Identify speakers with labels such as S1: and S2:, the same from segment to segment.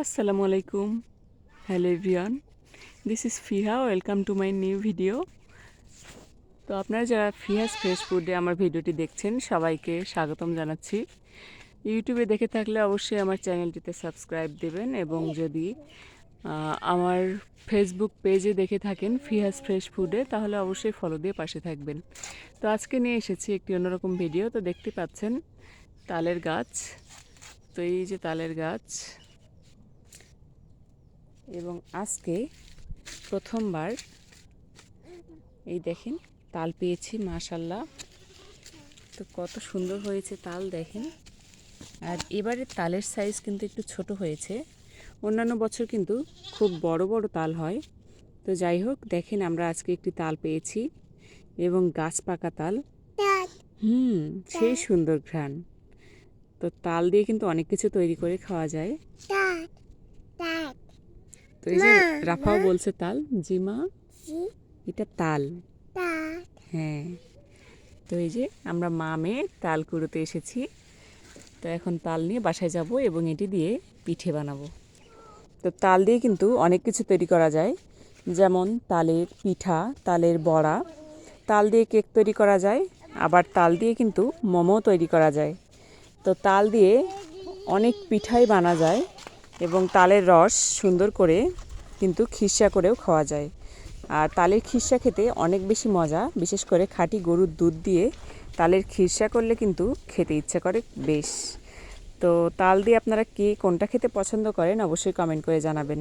S1: আসসালামু আলাইকুম। Hello everyone, this is ফিহা। Welcome to my new video. তো আপনারা যারা ফিহাস ফ্রেশ ফুডে আমার ভিডিওটি দেখছেন সবাইকে স্বাগতম জানাচ্ছি। ইউটিউবে দেখে থাকলে অবশ্যই আমার চ্যানেলটিতে সাবস্ক্রাইব দেবেন, এবং যদি আমার ফেসবুক পেজে দেখে থাকেন ফিহাস ফ্রেশ ফুডে, তাহলে অবশ্যই ফলো দিয়ে পাশে থাকবেন। তো আজকে নিয়ে এসেছি একটি অন্যরকম ভিডিও। তো দেখতে পাচ্ছেন তালের গাছ। তো এই যে তালের গাছ, এবং আজকে প্রথমবার এই দেখেন তাল পেয়েছি, মাশাল্লাহ। তো কত সুন্দর হয়েছে তাল দেখেন। আর এবারে তালের সাইজ কিন্তু একটু ছোট হয়েছে, অন্যান্য বছর কিন্তু খুব বড় বড় তাল হয়। তো যাই হোক, দেখেন আমরা আজকে একটি তাল পেয়েছি, এবং গাছ পাকা তাল। সেই সুন্দর ঘ্রাণ। তো তাল দিয়ে কিন্তু অনেক কিছু তৈরি করে খাওয়া যায়। তো এই যে রাফাও বলছে তাল, জি মা এটা তাল। হ্যাঁ, তো এই যে আমরা মা মেয়ে তাল কুড়োতে এসেছি। তো এখন তাল নিয়ে বাসায় যাব এবং এটি দিয়ে পিঠে বানাবো। তো তাল দিয়ে কিন্তু অনেক কিছু তৈরি করা যায়, যেমন তালের পিঠা, তালের বড়া, তাল দিয়ে কেক তৈরি করা যায়, আবার তাল দিয়ে কিন্তু মোমো তৈরি করা যায়। তো তাল দিয়ে অনেক পিঠাই বানা যায়, এবং তালের রস সুন্দর করে কিন্তু খিরসা করেও খাওয়া যায়। আর তালের খিরসা খেতে অনেক বেশি মজা, বিশেষ করে খাঁটি গরুর দুধ দিয়ে তালের খিরসা করলে কিন্তু খেতে ইচ্ছা করে বেশ। তো তাল দিয়ে আপনারা কে কোনটা খেতে পছন্দ করেন অবশ্যই কমেন্ট করে জানাবেন।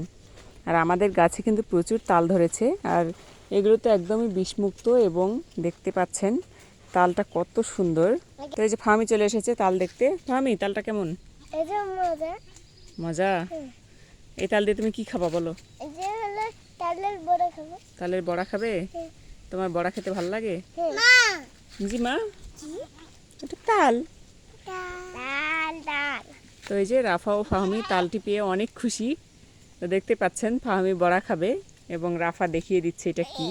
S1: আর আমাদের গাছে কিন্তু প্রচুর তাল ধরেছে, আর এগুলো তো একদমই বিষমুক্ত, এবং দেখতে পাচ্ছেন তালটা কত সুন্দর। তো এই যে ফামি চলে এসেছে তাল দেখতে। ফামি, তালটা কেমন? মজা। এই তাল দিয়ে তুমি কি খাবা বলো? তালের বড়া খাবে? তোমার বড়া খেতে ভালো লাগে? জি মা, এটা তাল। তো এই যে রাফা ও ফাহমি তালটি পেয়ে অনেক খুশি। তো দেখতে পাচ্ছেন ফাহমি বড়া খাবে, এবং রাফা দেখিয়ে দিচ্ছে এটা কি।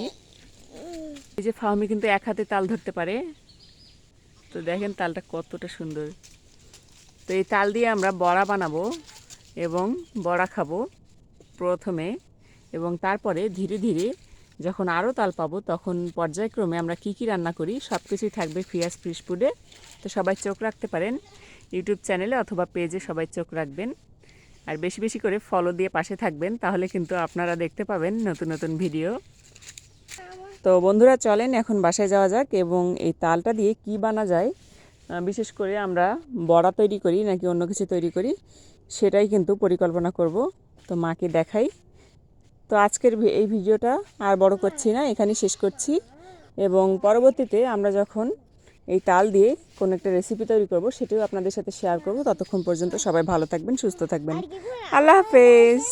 S1: এই যে ফাহমি কিন্তু এক হাতে তাল ধরতে পারে। তো দেখেন তালটা কতটা সুন্দর। তো এই তাল দিয়ে আমরা বড়া বানাবো এবং বড়া খাবো প্রথমে, এবং তারপরে ধীরে ধীরে যখন আরও তাল পাবো তখন পর্যায়ক্রমে আমরা কি কি রান্না করি সব কিছুই থাকবে ফিয়াস ফ্রেশ ফুডে। তো সবাই চোখ রাখতে পারেন ইউটিউব চ্যানেলে অথবা পেজে, সবাই চোখ রাখবেন। আর বেশি বেশি করে ফলো দিয়ে পাশে থাকবেন, তাহলে কিন্তু আপনারা দেখতে পাবেন নতুন নতুন ভিডিও। তো বন্ধুরা চলেন এখন বাসায় যাওয়া যাক, এবং এই তালটা দিয়ে কি বানা যায়, বিশেষ করে আমরা বড়া তৈরি করি নাকি অন্য কিছু তৈরি করি, সেটাই কিন্তু পরিকল্পনা করব। তো মাকে দেখাই। তো আজকের এই ভিডিওটা আর বড় করছি না, এখানেই শেষ করছি, এবং পরবর্তীতে আমরা যখন এই তাল দিয়ে কোনো একটা রেসিপি তৈরি করব সেটিও আপনাদের সাথে শেয়ার করব। ততক্ষণ পর্যন্ত সবাই ভালো থাকবেন, সুস্থ থাকবেন। আল্লাহ হাফেজ।